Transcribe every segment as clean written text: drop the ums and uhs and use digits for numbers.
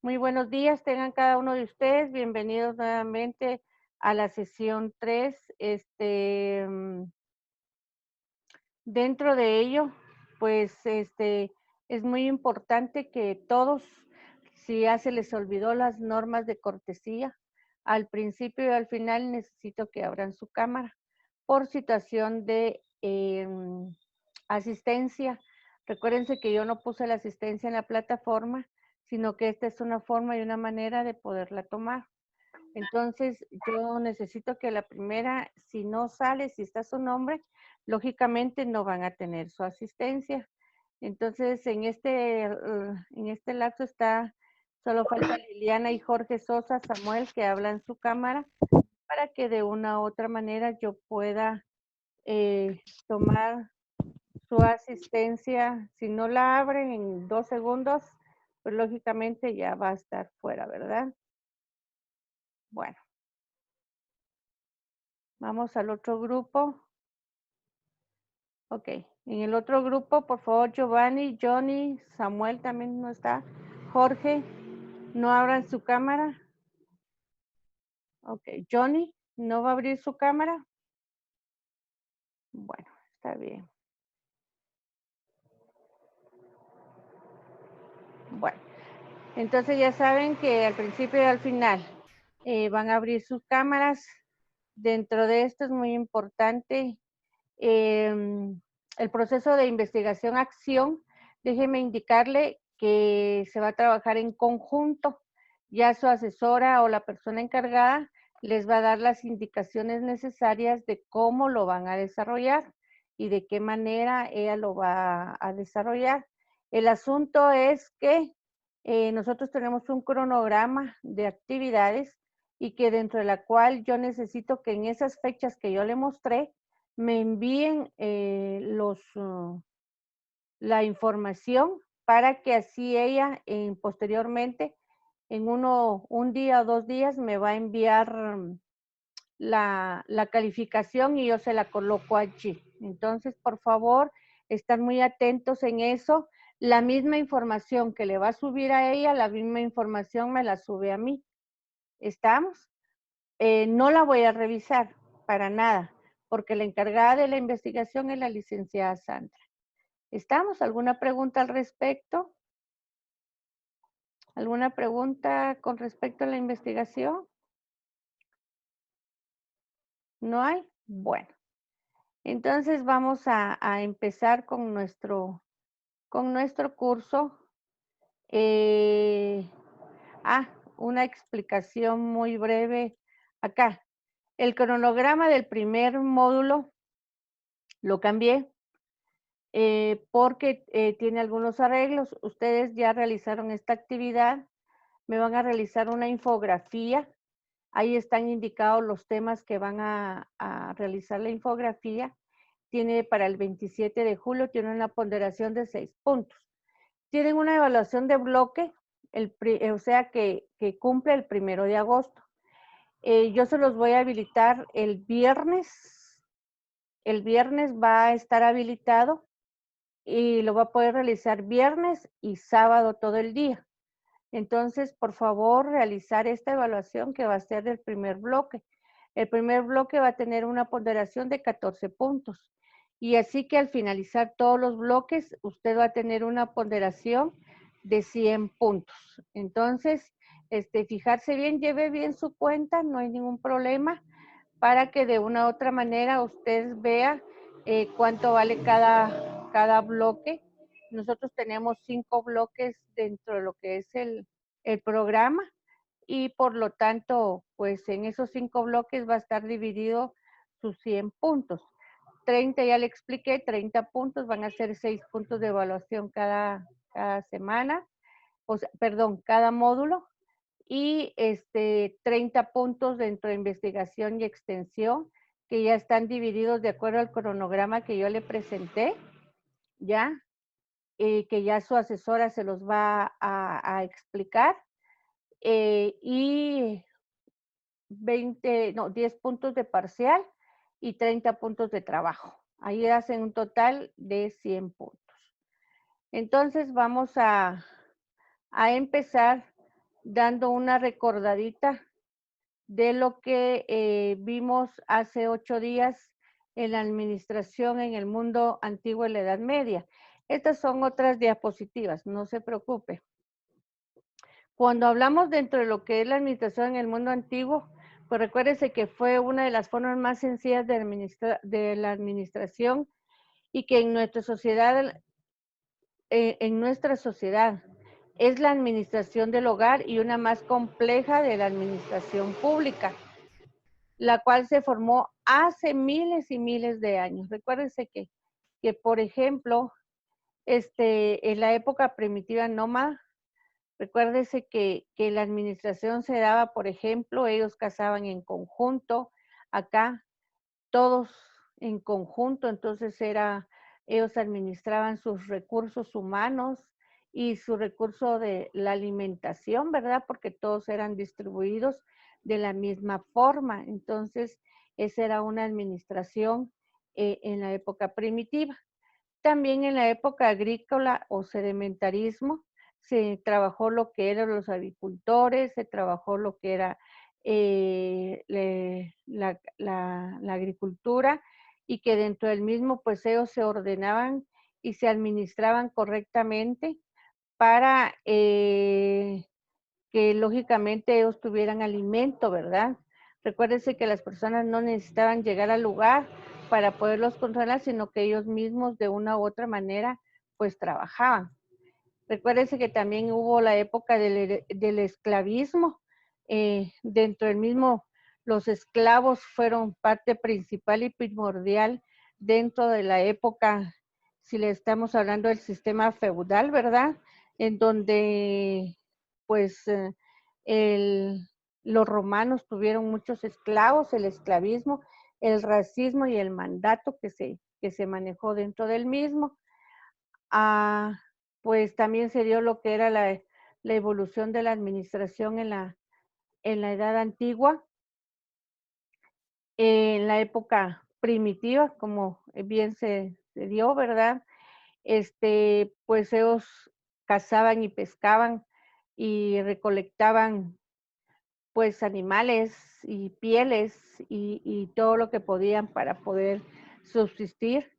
Muy buenos días, tengan cada uno de ustedes. Bienvenidos nuevamente a la sesión 3. Dentro de ello, pues, es muy importante que todos, si ya se les olvidó las normas de cortesía, al principio y al final necesito que abran su cámara por situación de asistencia. Recuérdense que yo no puse la asistencia en la plataforma, sino que esta es una forma y una manera de poderla tomar. Entonces, yo necesito que la primera, si no sale, si está su nombre, lógicamente no van a tener su asistencia. Entonces, en este lapso solo falta Liliana y Jorge Sosa Samuel que hablan su cámara para que de una u otra manera yo pueda tomar su asistencia. Si no la abren en 2 segundos, pues lógicamente ya va a estar fuera, ¿verdad? Bueno, vamos al otro grupo. Ok, en el otro grupo, por favor, Giovanni, Johnny, Samuel también no está. Jorge, no abran su cámara. Ok, Johnny, ¿no va a abrir su cámara? Bueno, está bien. Bueno, entonces ya saben que al principio y al final van a abrir sus cámaras. Dentro de esto es muy importante el proceso de investigación-acción. Déjeme indicarle que se va a trabajar en conjunto. Ya su asesora o la persona encargada les va a dar las indicaciones necesarias de cómo lo van a desarrollar y de qué manera ella lo va a desarrollar. El asunto es que nosotros tenemos un cronograma de actividades y que dentro de la cual yo necesito que en esas fechas que yo le mostré me envíen la información para que así ella posteriormente en un día o 2 días me va a enviar la calificación y yo se la coloco allí. Entonces, por favor, están muy atentos en eso. La misma información que le va a subir a ella, la misma información me la sube a mí. ¿Estamos? No la voy a revisar para nada, porque la encargada de la investigación es la licenciada Sandra. ¿Estamos? ¿Alguna pregunta al respecto? ¿Alguna pregunta con respecto a la investigación? ¿No hay? Bueno, entonces vamos a empezar con nuestro curso. Eh, una explicación muy breve acá. El cronograma del primer módulo lo cambié porque tiene algunos arreglos. Ustedes ya realizaron esta actividad, me van a realizar una infografía. Ahí están indicados los temas que van a realizar la infografía. Tiene para el 27 de julio, tiene una ponderación de 6 puntos. Tienen una evaluación de bloque, o sea que cumple el 1 de agosto. Yo se los voy a habilitar el viernes. El viernes va a estar habilitado y lo va a poder realizar viernes y sábado todo el día. Entonces, por favor, realizar esta evaluación que va a ser del primer bloque. El primer bloque va a tener una ponderación de 14 puntos. Y así que al finalizar todos los bloques, usted va a tener una ponderación de 100 puntos. Entonces, fijarse bien, lleve bien su cuenta, no hay ningún problema, para que de una u otra manera usted vea cuánto vale cada bloque. Nosotros tenemos 5 bloques dentro de lo que es el programa y por lo tanto, pues en esos 5 bloques va a estar dividido sus 100 puntos. 30 ya le expliqué, 30 puntos, van a ser 6 puntos de evaluación cada semana, perdón, cada módulo y 30 puntos dentro de investigación y extensión que ya están divididos de acuerdo al cronograma que yo le presenté, ya, que ya su asesora se los va a explicar, y 10 puntos de parcial y 30 puntos de trabajo. Ahí hacen un total de 100 puntos. Entonces vamos a empezar dando una recordadita de lo que vimos hace 8 días en la administración en el mundo antiguo y la Edad Media. Estas son otras diapositivas, no se preocupe. Cuando hablamos dentro de lo que es la administración en el mundo antiguo, pues recuérdese que fue una de las formas más sencillas de la administración y que en nuestra sociedad es la administración del hogar y una más compleja de la administración pública, la cual se formó hace miles y miles de años. Recuérdense que por ejemplo, en la época primitiva nómada, recuérdese que la administración se daba, por ejemplo, ellos cazaban en conjunto, acá todos en conjunto, entonces ellos administraban sus recursos humanos y su recurso de la alimentación, ¿verdad? Porque todos eran distribuidos de la misma forma. Entonces, esa era una administración en la época primitiva. También en la época agrícola o sedimentarismo se trabajó lo que eran los agricultores, se trabajó lo que era la agricultura y que dentro del mismo pues ellos se ordenaban y se administraban correctamente para que lógicamente ellos tuvieran alimento, ¿verdad? Recuérdense que las personas no necesitaban llegar al lugar para poderlos controlar, sino que ellos mismos de una u otra manera pues trabajaban. Recuérdense que también hubo la época del esclavismo. Dentro del mismo, los esclavos fueron parte principal y primordial dentro de la época, si le estamos hablando del sistema feudal, ¿verdad? En donde, pues, los romanos tuvieron muchos esclavos, el esclavismo, el racismo y el mandato que se manejó dentro del mismo. Ah, pues también se dio lo que era la evolución de la administración en la edad antigua, en la época primitiva, como bien se dio, ¿verdad? Pues ellos cazaban y pescaban y recolectaban pues animales y pieles y todo lo que podían para poder subsistir.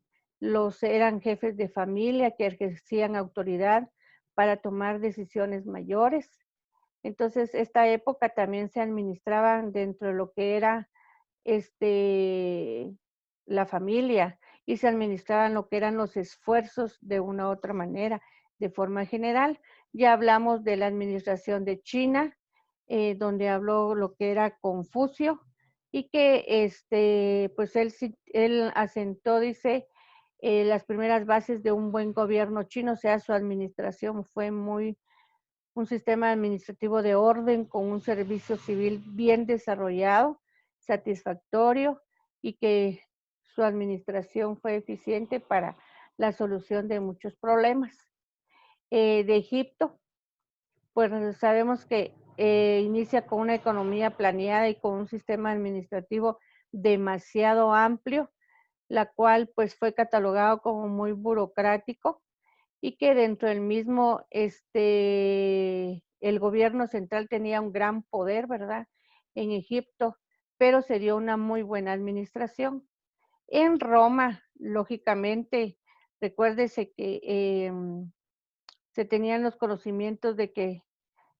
Eran jefes de familia que ejercían autoridad para tomar decisiones mayores. Entonces, esta época también se administraban dentro de lo que era este, la familia y se administraban lo que eran los esfuerzos de una u otra manera, de forma general. Ya hablamos de la administración de China, donde habló lo que era Confucio y que pues él asentó, dice, las primeras bases de un buen gobierno chino, o sea, su administración fue un sistema administrativo de orden con un servicio civil bien desarrollado, satisfactorio y que su administración fue eficiente para la solución de muchos problemas. De Egipto, pues sabemos que inicia con una economía planeada y con un sistema administrativo demasiado amplio, la cual pues fue catalogado como muy burocrático y que dentro del mismo, el gobierno central tenía un gran poder, ¿verdad? En Egipto, pero se dio una muy buena administración. En Roma, lógicamente, recuérdese que se tenían los conocimientos de que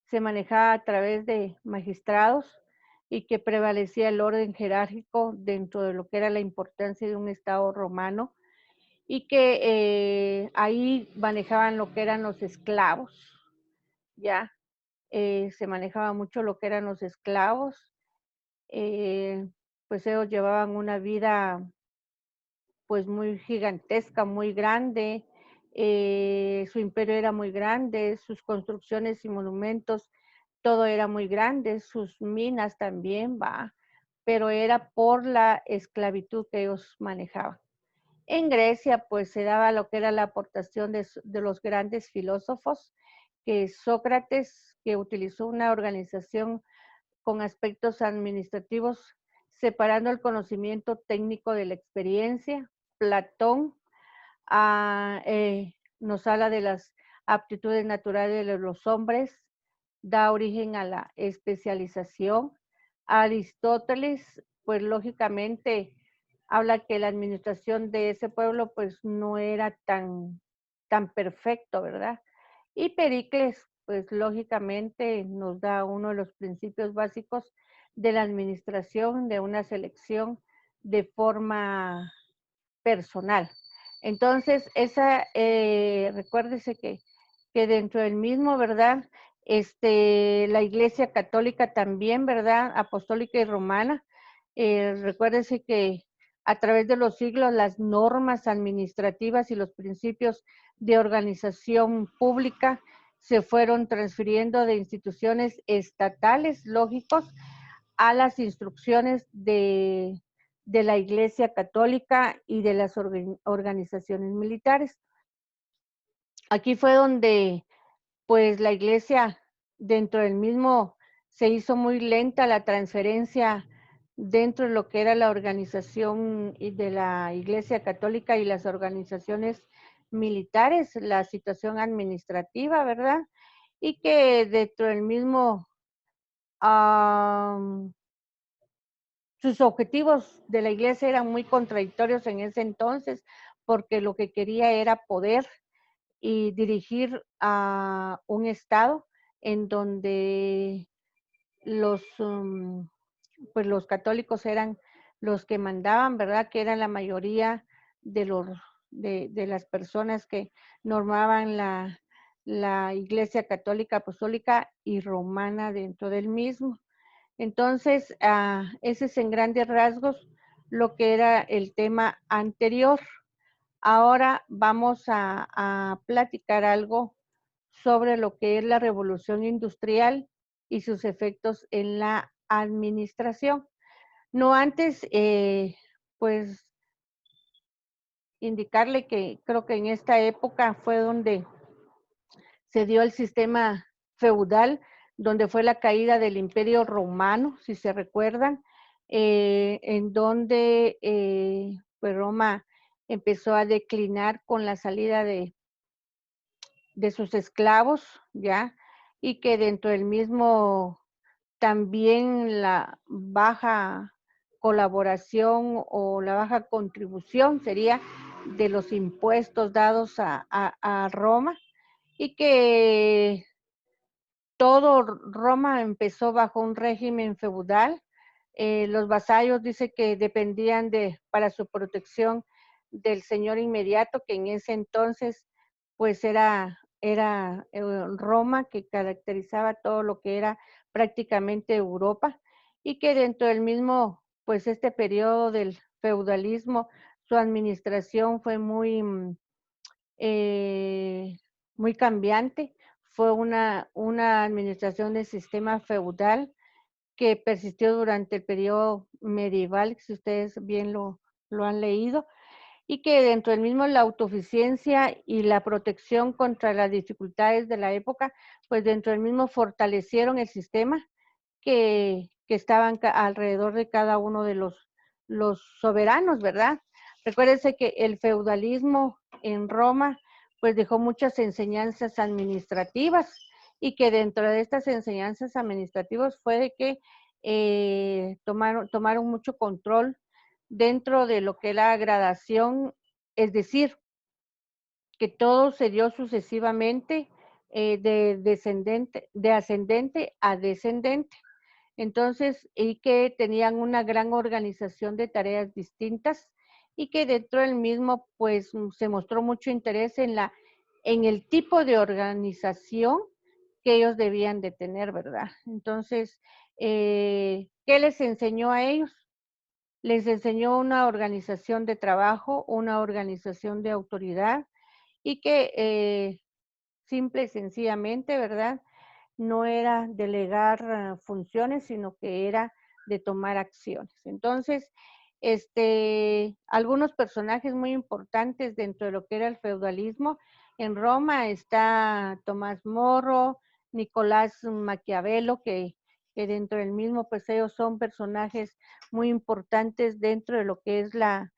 se manejaba a través de magistrados y que prevalecía el orden jerárquico dentro de lo que era la importancia de un Estado romano y que ahí manejaban lo que eran los esclavos, ya, se manejaba mucho lo que eran los esclavos, pues ellos llevaban una vida pues muy gigantesca, muy grande, su imperio era muy grande, sus construcciones y monumentos, todo era muy grande, sus minas también, va, pero era por la esclavitud que ellos manejaban. En Grecia, pues se daba lo que era la aportación de los grandes filósofos, que Sócrates, que utilizó una organización con aspectos administrativos, separando el conocimiento técnico de la experiencia. Platón nos habla de las aptitudes naturales de los hombres, da origen a la especialización. Aristóteles, pues lógicamente habla que la administración de ese pueblo pues no era tan perfecto, ¿verdad? Y Pericles, pues lógicamente nos da uno de los principios básicos de la administración de una selección de forma personal. Entonces, recuérdese que dentro del mismo, ¿verdad? La Iglesia Católica también, ¿verdad? Apostólica y Romana. Recuérdese que a través de los siglos las normas administrativas y los principios de organización pública se fueron transfiriendo de instituciones estatales, lógicos, a las instrucciones de la Iglesia Católica y de las organizaciones militares. Aquí fue donde, pues, la Iglesia, dentro del mismo, se hizo muy lenta la transferencia dentro de lo que era la organización de la Iglesia Católica y las organizaciones militares, la situación administrativa, ¿verdad? Y que dentro del mismo, sus objetivos de la iglesia eran muy contradictorios en ese entonces, porque lo que quería era poder y dirigir a un estado en donde pues los católicos eran los que mandaban, ¿verdad? Que eran la mayoría de las personas que normaban la Iglesia Católica, Apostólica y Romana dentro del mismo. Entonces, ese es en grandes rasgos lo que era el tema anterior. Ahora vamos a platicar algo sobre lo que es la revolución industrial y sus efectos en la administración. No antes, pues, indicarle que creo que en esta época fue donde se dio el sistema feudal, donde fue la caída del Imperio Romano, si se recuerdan, en donde pues Roma empezó a declinar con la salida de sus esclavos, ¿ya? Y que dentro del mismo también la baja colaboración o la baja contribución sería de los impuestos dados a Roma y que todo Roma empezó bajo un régimen feudal. Los vasallos dice que dependían para su protección del señor inmediato, que en ese entonces pues era Roma, que caracterizaba todo lo que era prácticamente Europa, y que dentro del mismo, pues este periodo del feudalismo, su administración fue muy cambiante. Fue una administración del sistema feudal que persistió durante el periodo medieval, si ustedes bien lo han leído, y que dentro del mismo la autosuficiencia y la protección contra las dificultades de la época, pues dentro del mismo fortalecieron el sistema que estaban alrededor de cada uno de los soberanos, ¿verdad? Recuérdense que el feudalismo en Roma pues dejó muchas enseñanzas administrativas y que dentro de estas enseñanzas administrativas fue de que tomaron mucho control dentro de lo que es la gradación, es decir, que todo se dio sucesivamente de ascendente a descendente. Entonces, y que tenían una gran organización de tareas distintas y que dentro del mismo, pues, se mostró mucho interés en el tipo de organización que ellos debían de tener, ¿verdad? Entonces, ¿qué les enseñó a ellos? Les enseñó una organización de trabajo, una organización de autoridad y que simple y sencillamente, ¿verdad? No era delegar funciones, sino que era de tomar acciones. Entonces, algunos personajes muy importantes dentro de lo que era el feudalismo, en Roma está Tomás Moro, Nicolás Maquiavelo, que dentro del mismo, pues ellos son personajes muy importantes dentro de lo que es la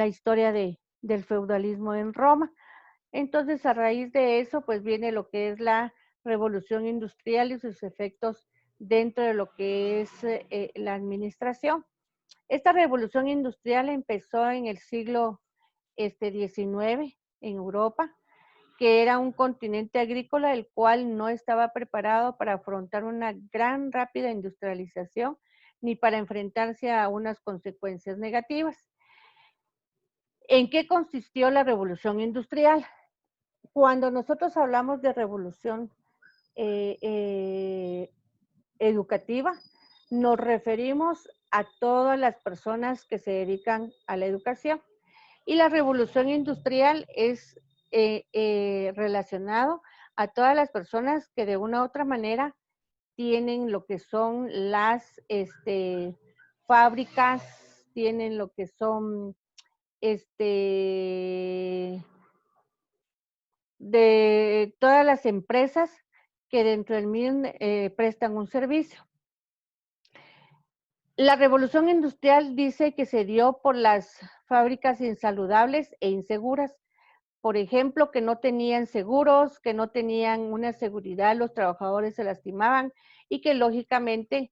historia del feudalismo en Roma. Entonces, a raíz de eso, pues viene lo que es la revolución industrial y sus efectos dentro de lo que es la administración. Esta revolución industrial empezó en el siglo XIX en Europa, que era un continente agrícola el cual no estaba preparado para afrontar una gran rápida industrialización ni para enfrentarse a unas consecuencias negativas. ¿En qué consistió la revolución industrial? Cuando nosotros hablamos de revolución educativa, nos referimos a todas las personas que se dedican a la educación. Y la revolución industrial es relacionado a todas las personas que de una u otra manera tienen lo que son las fábricas, tienen lo que son de todas las empresas que dentro del MIN prestan un servicio. La revolución industrial dice que se dio por las fábricas insaludables e inseguras. Por ejemplo, que no tenían seguros, que no tenían una seguridad, los trabajadores se lastimaban y que lógicamente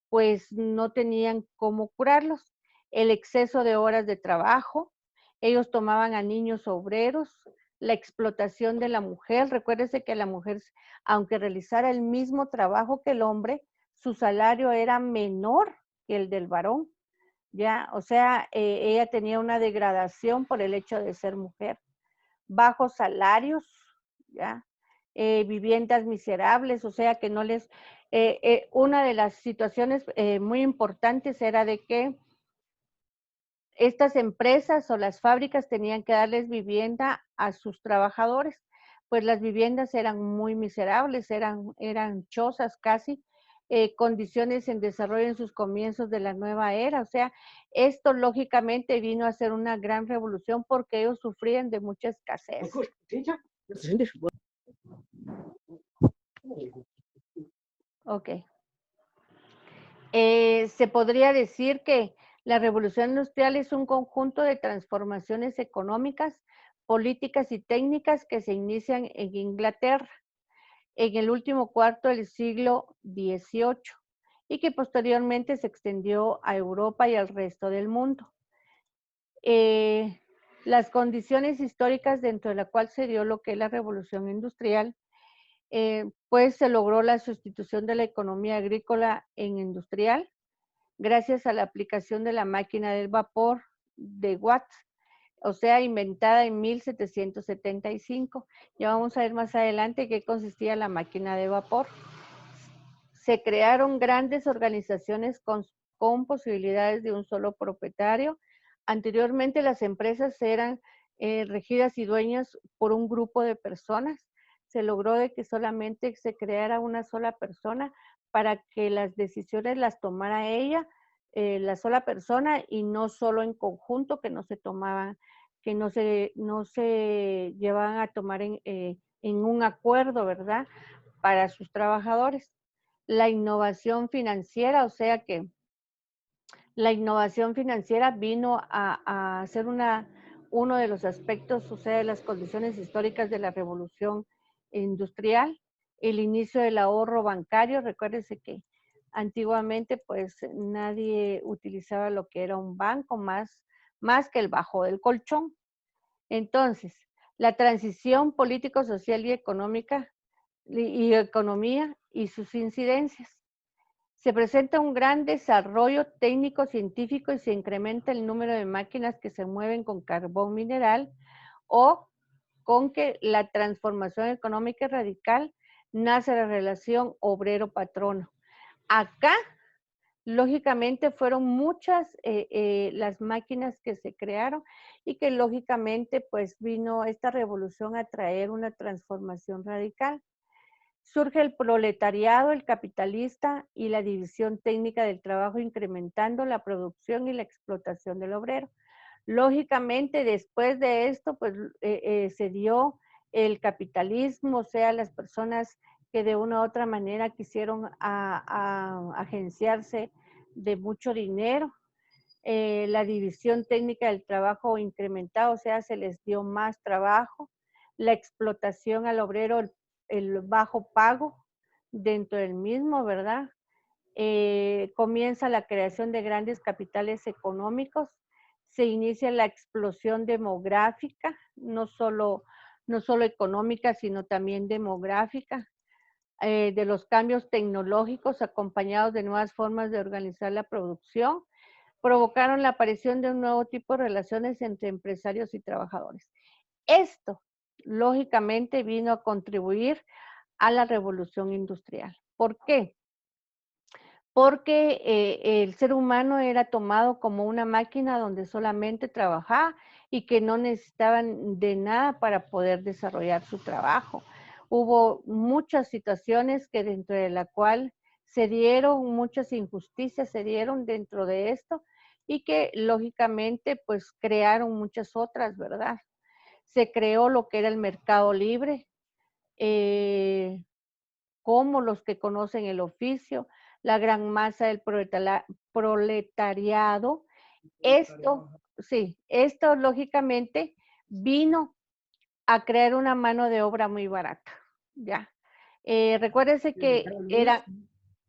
pues no tenían cómo curarlos. El exceso de horas de trabajo, ellos tomaban a niños obreros, la explotación de la mujer. Recuérdese que la mujer, aunque realizara el mismo trabajo que el hombre, su salario era menor que el del varón, ¿ya? O sea, ella tenía una degradación por el hecho de ser mujer. Bajos salarios, ¿ya? Viviendas miserables, o sea que no les... una de las situaciones muy importantes era de que estas empresas o las fábricas tenían que darles vivienda a sus trabajadores, pues las viviendas eran muy miserables, eran chozas casi, condiciones en desarrollo en sus comienzos de la nueva era. O sea, esto lógicamente vino a ser una gran revolución porque ellos sufrían de mucha escasez. Ok. Se podría decir que la revolución industrial es un conjunto de transformaciones económicas, políticas y técnicas que se inician en Inglaterra en el último cuarto del siglo XVIII y que posteriormente se extendió a Europa y al resto del mundo. Las condiciones históricas dentro de la cual se dio lo que es la revolución industrial, pues se logró la sustitución de la economía agrícola en industrial, gracias a la aplicación de la máquina del vapor de Watt, o sea, inventada en 1775. Ya vamos a ver más adelante qué consistía la máquina de vapor. Se crearon grandes organizaciones con posibilidades de un solo propietario. Anteriormente las empresas eran regidas y dueñas por un grupo de personas. Se logró de que solamente se creara una sola persona para que las decisiones las tomara ella, la sola persona, y no solo en conjunto, que no se tomaban, que no se llevaban a tomar en un acuerdo, ¿verdad?, para sus trabajadores. La innovación financiera, o sea que la innovación financiera vino a ser uno de los aspectos, o sea, de las condiciones históricas de la revolución industrial. El inicio del ahorro bancario, recuérdese que antiguamente pues nadie utilizaba lo que era un banco más que el bajo del colchón. Entonces, la transición político, social y económica y economía y sus incidencias. Se presenta un gran desarrollo técnico científico y se incrementa el número de máquinas que se mueven con carbón mineral, o con que la transformación económica radical nace la relación obrero-patrono. Acá, lógicamente, fueron muchas las máquinas que se crearon y que lógicamente pues vino esta revolución a traer una transformación radical. Surge el proletariado, el capitalista y la división técnica del trabajo, incrementando la producción y la explotación del obrero. Lógicamente, después de esto, pues se dio el capitalismo, o sea, las personas que de una u otra manera quisieron agenciarse de mucho dinero. La división técnica del trabajo incrementado, o sea, se les dio más trabajo. La explotación al obrero, el bajo pago dentro del mismo, ¿verdad? Comienza la creación de grandes capitales económicos, se inicia la explosión demográfica, no solo económica, sino también demográfica, de los cambios tecnológicos acompañados de nuevas formas de organizar la producción, provocaron la aparición de un nuevo tipo de relaciones entre empresarios y trabajadores. Esto, lógicamente, vino a contribuir a la revolución industrial. ¿Por qué? Porque el ser humano era tomado como una máquina donde solamente trabajaba y que no necesitaban de nada para poder desarrollar su trabajo. Hubo muchas situaciones que dentro de la cual se dieron, muchas injusticias se dieron dentro de esto y que lógicamente pues crearon muchas otras, ¿verdad? Se creó lo que era el mercado libre, eh, como los que conocen el oficio, la gran masa del proletariado. Esto, sí, esto lógicamente vino a crear una mano de obra muy barata, ¿ya? Recuérdese que era,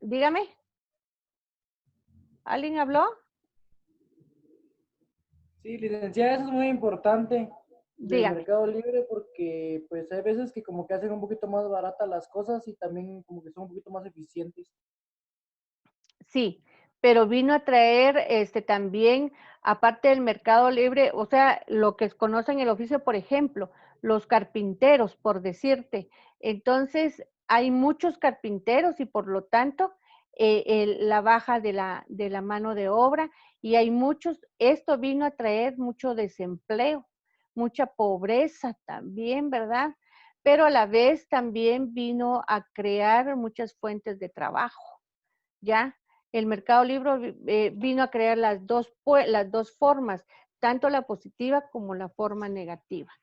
dígame, ¿alguien habló? Sí, licenciada, eso es muy importante del Dígame. mercado libre porque pues hay veces que como que hacen un poquito más baratas las cosas y también como que son un poquito más eficientes. Sí, pero vino a traer también, aparte del mercado libre, o sea, lo que conocen el oficio, por ejemplo, los carpinteros, por decirte. Entonces, hay muchos carpinteros y por lo tanto, la baja de la mano de obra y hay muchos, esto vino a traer mucho desempleo, mucha pobreza también, ¿verdad? Pero a la vez también vino a crear muchas fuentes de trabajo. ¿Ya? El mercado libre vino a crear las dos formas, tanto la positiva como la forma negativa,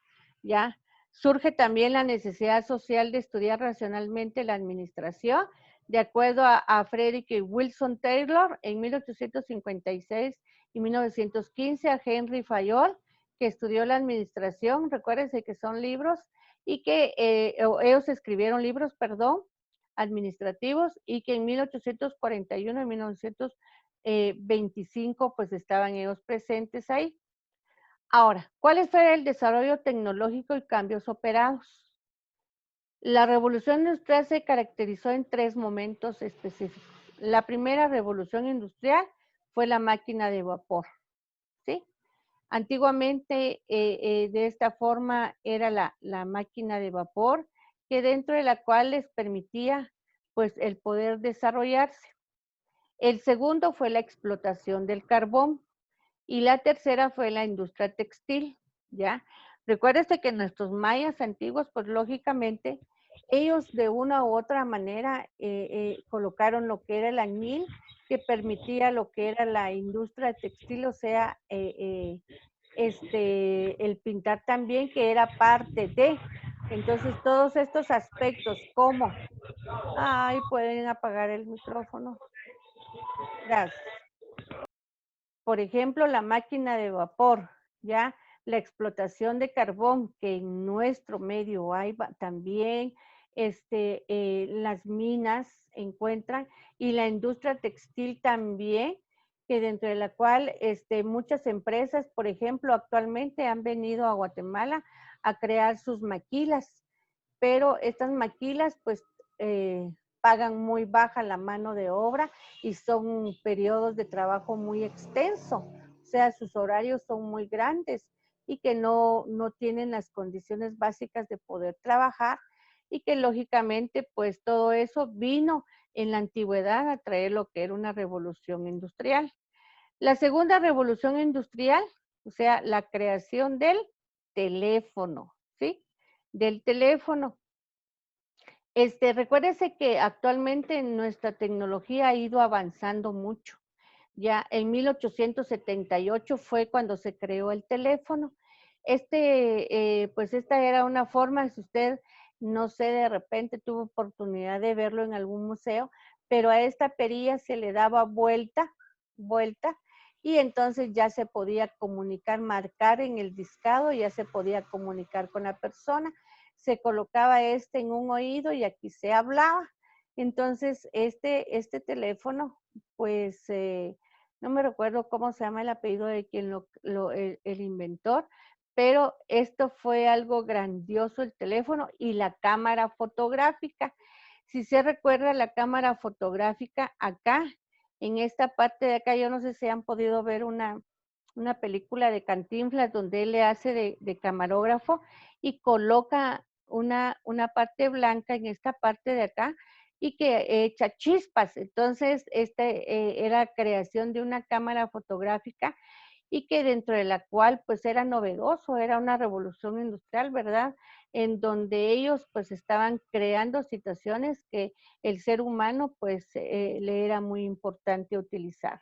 ¿ya? Surge también la necesidad social de estudiar racionalmente la administración, de acuerdo a Frederick Wilson Taylor en 1856 y 1915, a Henry Fayol, que estudió la administración, recuérdense que son libros, y que ellos escribieron libros, perdón, administrativos y que en 1841 y 1925 pues estaban ellos presentes ahí. Ahora, ¿cuál fue el desarrollo tecnológico y cambios operados? La revolución industrial se caracterizó en tres momentos específicos. La primera revolución industrial fue la máquina de vapor, ¿sí? Antiguamente, de esta forma, era la máquina de vapor, que dentro de la cual les permitía, pues, el poder desarrollarse. El segundo fue la explotación del carbón y la tercera fue la industria textil, ¿ya? Recuérdese que nuestros mayas antiguos, pues, lógicamente, ellos de una u otra manera colocaron lo que era el añil, que permitía lo que era la industria textil, o sea, el pintar también, que era parte de. Entonces, todos estos aspectos, como, ay, pueden apagar el micrófono. Gracias. Por ejemplo, la máquina de vapor, ¿ya? La explotación de carbón, que en nuestro medio hay también, las minas encuentran, y la industria textil también, que dentro de la cual muchas empresas, por ejemplo, actualmente han venido a Guatemala a crear sus maquilas, pero estas maquilas pues pagan muy baja la mano de obra y son periodos de trabajo muy extensos, o sea, sus horarios son muy grandes y que no tienen las condiciones básicas de poder trabajar y que lógicamente pues todo eso vino en la antigüedad a traer lo que era una revolución industrial. La segunda revolución industrial, o sea, la creación del teléfono, ¿sí? Del teléfono. Recuérdese que actualmente nuestra tecnología ha ido avanzando mucho. Ya en 1878 fue cuando se creó el teléfono. Pues esta era una forma, si usted, no sé, de repente tuvo oportunidad de verlo en algún museo, pero a esta perilla se le daba vuelta, y entonces ya se podía comunicar, marcar en el discado, ya se podía comunicar con la persona. se colocaba este en un oído y aquí se hablaba. Entonces, este teléfono, pues, no me recuerdo cómo se llama el apellido de quien el inventor, pero esto fue algo grandioso el teléfono y la cámara fotográfica. Si se recuerda la cámara fotográfica acá, en esta parte de acá, yo no sé si han podido ver una película de Cantinflas donde él le hace de camarógrafo y coloca una parte blanca en esta parte de acá y que echa chispas. Entonces, era creación de una cámara fotográfica y que dentro de la cual pues era novedoso, era una revolución industrial, ¿verdad? En donde ellos pues estaban creando situaciones que el ser humano pues le era muy importante utilizar.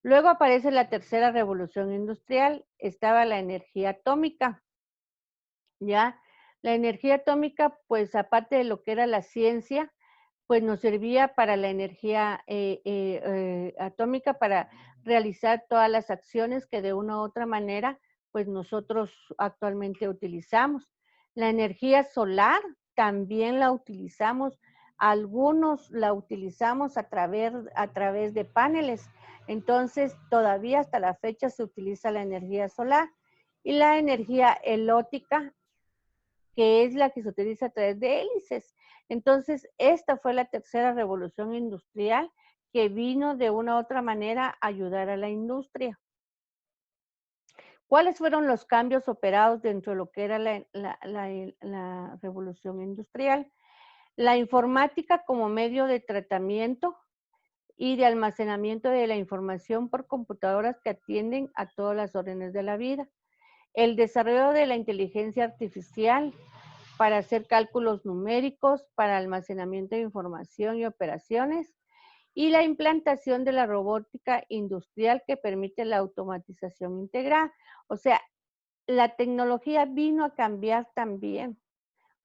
Luego aparece la tercera revolución industrial, estaba la energía atómica, ¿ya? La energía atómica, pues aparte de lo que era la ciencia, pues nos servía para la energía atómica para realizar todas las acciones que de una u otra manera, pues nosotros actualmente utilizamos. La energía solar también la utilizamos, algunos la utilizamos a través de paneles, entonces todavía hasta la fecha se utiliza la energía solar y la energía eólica que es la que se utiliza a través de hélices. Entonces, esta fue la tercera revolución industrial que vino de una u otra manera a ayudar a la industria. ¿Cuáles fueron los cambios operados dentro de lo que era la revolución industrial? La informática como medio de tratamiento y de almacenamiento de la información por computadoras que atienden a todas las órdenes de la vida. El desarrollo de la inteligencia artificial para hacer cálculos numéricos, para almacenamiento de información y operaciones, y la implantación de la robótica industrial que permite la automatización integral. O sea, la tecnología vino a cambiar también.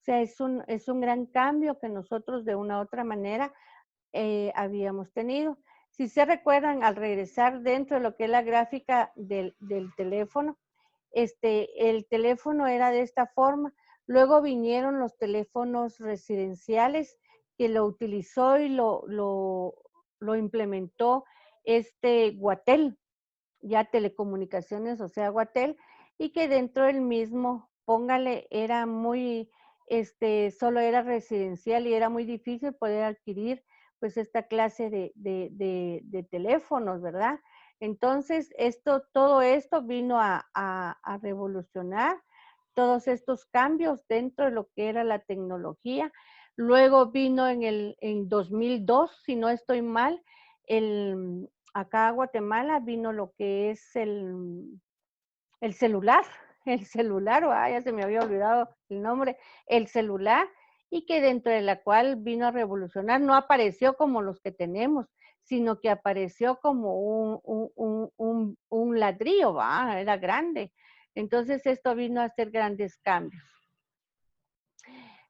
O sea, es un gran cambio que nosotros de una u otra manera habíamos tenido. Si se recuerdan, al regresar dentro de lo que es la gráfica del teléfono, el teléfono era de esta forma. Luego vinieron los teléfonos residenciales que lo utilizó y lo implementó Guatel, ya telecomunicaciones, o sea, Guatel, y que dentro del mismo, póngale, era muy, solo era residencial y era muy difícil poder adquirir pues esta clase de teléfonos, ¿verdad? Entonces, todo esto vino a revolucionar todos estos cambios dentro de lo que era la tecnología. Luego vino en 2002, si no estoy mal, acá a Guatemala vino lo que es el celular, ya se me había olvidado el nombre, el celular, y que dentro de la cual vino a revolucionar, no apareció como los que tenemos, sino que apareció como un ladrillo, ¿va? Era grande. Entonces esto vino a hacer grandes cambios.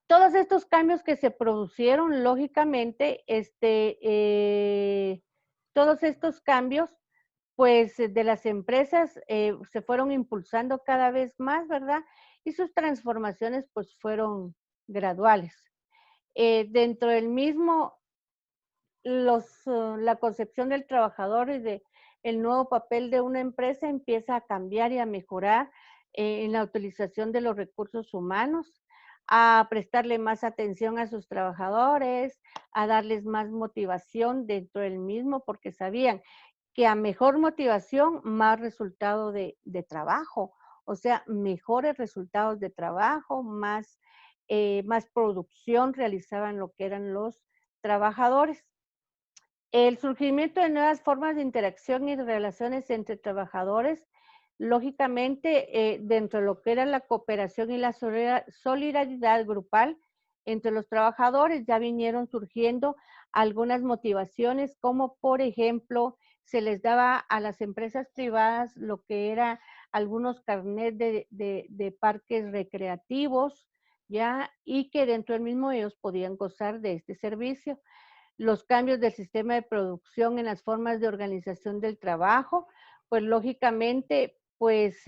Todos estos cambios que se produjeron, lógicamente, todos estos cambios pues de las empresas se fueron impulsando cada vez más, ¿verdad? Y sus transformaciones pues fueron graduales. Dentro del mismo, la concepción del trabajador y de el nuevo papel de una empresa empieza a cambiar y a mejorar en la utilización de los recursos humanos, a prestarle más atención a sus trabajadores, a darles más motivación dentro del mismo, porque sabían que a mejor motivación, más resultado de trabajo. O sea, mejores resultados de trabajo, más producción realizaban lo que eran los trabajadores. El surgimiento de nuevas formas de interacción y de relaciones entre trabajadores, lógicamente, dentro de lo que era la cooperación y la solidaridad grupal entre los trabajadores, ya vinieron surgiendo algunas motivaciones, como por ejemplo, se les daba a las empresas privadas lo que era algunos carnets de parques recreativos, ya, y que dentro del mismo ellos podían gozar de este servicio. Los cambios del sistema de producción en las formas de organización del trabajo, pues lógicamente, pues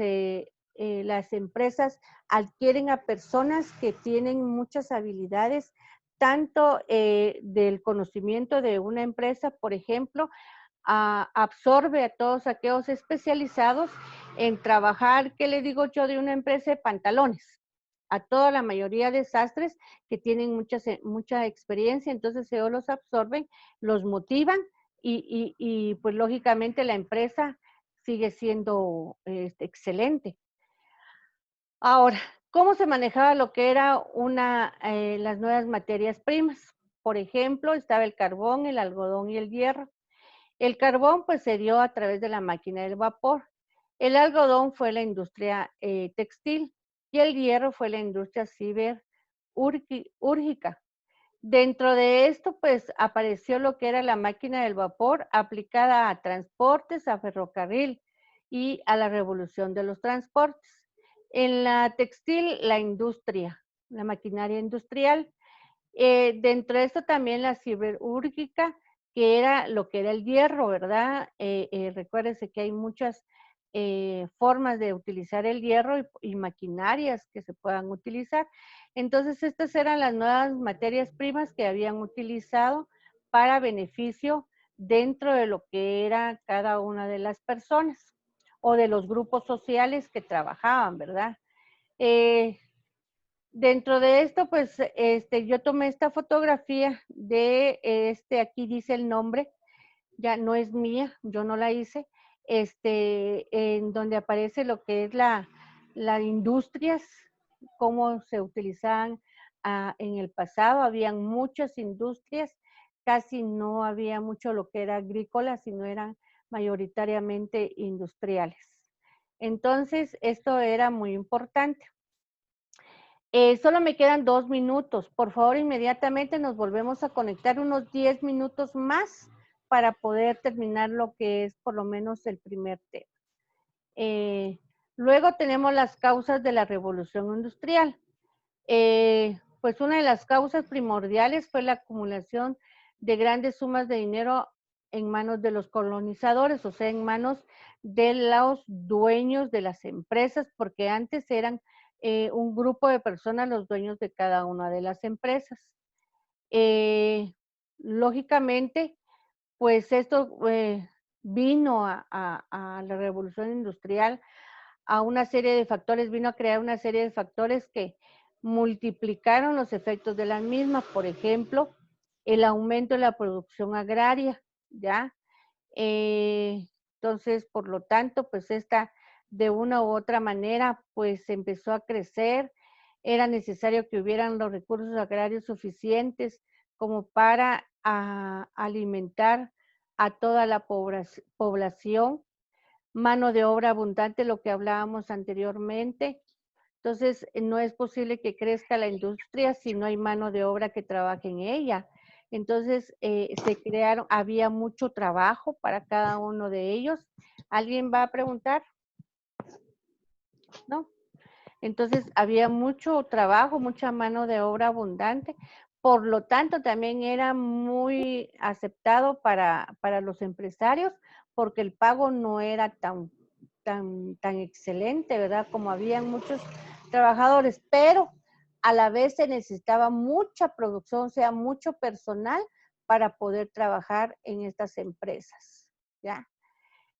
las empresas adquieren a personas que tienen muchas habilidades, tanto del conocimiento de una empresa, por ejemplo, absorbe a todos aquellos especializados en trabajar, ¿qué le digo yo? De una empresa de pantalones, a toda la mayoría de sastres que tienen mucha experiencia, entonces ellos los absorben, los motivan y pues lógicamente la empresa sigue siendo excelente. Ahora, ¿cómo se manejaba lo que era las nuevas materias primas? Por ejemplo, estaba el carbón, el algodón y el hierro. El carbón pues se dio a través de la máquina del vapor. El algodón fue la industria textil y el hierro fue la industria siderúrgica. Dentro de esto pues apareció lo que era la máquina del vapor aplicada a transportes, a ferrocarril y a la revolución de los transportes. En la textil, la industria, la maquinaria industrial. Dentro de esto también la siderúrgica, que era lo que era el hierro, ¿verdad? Recuérdese que hay muchas formas de utilizar el hierro y maquinarias que se puedan utilizar. Entonces, estas eran las nuevas materias primas que habían utilizado para beneficio dentro de lo que era cada una de las personas o de los grupos sociales que trabajaban, ¿verdad? Dentro de esto, pues, yo tomé esta fotografía de, aquí dice el nombre, ya no es mía, yo no la hice, en donde aparece lo que es las industrias, cómo se utilizaban en el pasado. Habían muchas industrias, casi no había mucho lo que era agrícola, sino eran mayoritariamente industriales. Entonces, esto era muy importante. Solo me quedan 2 minutos. Por favor, inmediatamente nos volvemos a conectar unos 10 minutos más para poder terminar lo que es por lo menos el primer tema. Luego tenemos las causas de la revolución industrial. Pues una de las causas primordiales fue la acumulación de grandes sumas de dinero en manos de los colonizadores, o sea, en manos de los dueños de las empresas, porque antes eran un grupo de personas los dueños de cada una de las empresas. Lógicamente, pues esto vino a la revolución industrial, a una serie de factores, vino a crear una serie de factores que multiplicaron los efectos de las mismas. Por ejemplo, el aumento de la producción agraria, ¿ya? Entonces, por lo tanto, pues esta de una u otra manera, pues empezó a crecer. Era necesario que hubieran los recursos agrarios suficientes como para alimentar a toda la población, mano de obra abundante, lo que hablábamos anteriormente. Entonces, no es posible que crezca la industria si no hay mano de obra que trabaje en ella. Entonces, había mucho trabajo para cada uno de ellos. ¿Alguien va a preguntar? ¿No? Entonces, había mucho trabajo, mucha mano de obra abundante. Por lo tanto, también era muy aceptado para los empresarios porque el pago no era tan excelente, ¿verdad? Como habían muchos trabajadores, pero a la vez se necesitaba mucha producción, o sea, mucho personal para poder trabajar en estas empresas, ¿ya?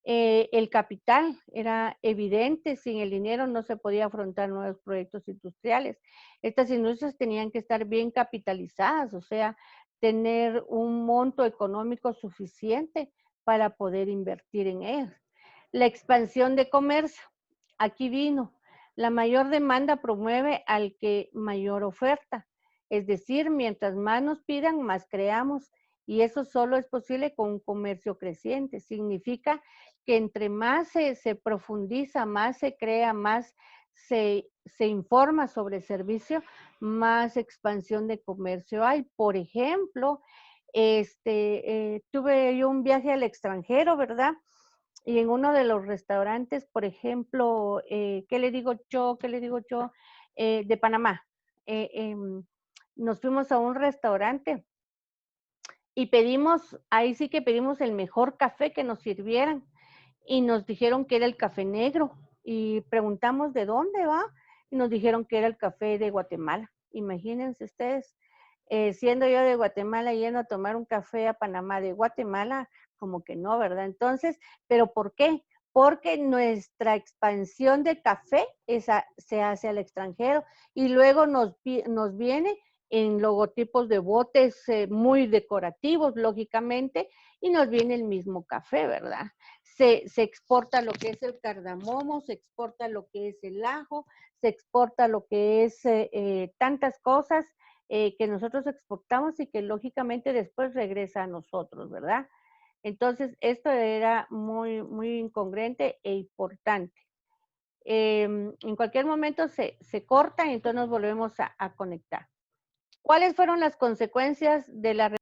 El capital era evidente, sin el dinero no se podía afrontar nuevos proyectos industriales. Estas industrias tenían que estar bien capitalizadas, o sea, tener un monto económico suficiente para poder invertir en ellas. La expansión de comercio, aquí vino. La mayor demanda promueve al que mayor oferta. Es decir, mientras más nos pidan, más creamos. Y eso solo es posible con un comercio creciente. Significa que entre más se profundiza, más se crea, más se informa sobre el servicio, más expansión de comercio hay. Por ejemplo, tuve yo un viaje al extranjero, ¿verdad? Y en uno de los restaurantes, por ejemplo, ¿qué le digo yo? ¿Qué le digo yo? De Panamá. Nos fuimos a un restaurante y pedimos, ahí sí que pedimos el mejor café que nos sirvieran y nos dijeron que era el café negro. y preguntamos de dónde va y nos dijeron que era el café de Guatemala. Imagínense ustedes, siendo yo de Guatemala yendo a tomar un café a Panamá de Guatemala, como que no, ¿verdad? Entonces, ¿pero por qué? Porque nuestra expansión de café se hace al extranjero y luego nos viene en logotipos de botes muy decorativos, lógicamente, y nos viene el mismo café, ¿verdad? Se exporta lo que es el cardamomo, se exporta lo que es el ajo, se exporta lo que es tantas cosas que nosotros exportamos y que lógicamente después regresa a nosotros, ¿verdad? Entonces, esto era muy, muy incongruente e importante. En cualquier momento se corta y entonces nos volvemos a conectar. ¿Cuáles fueron las consecuencias de la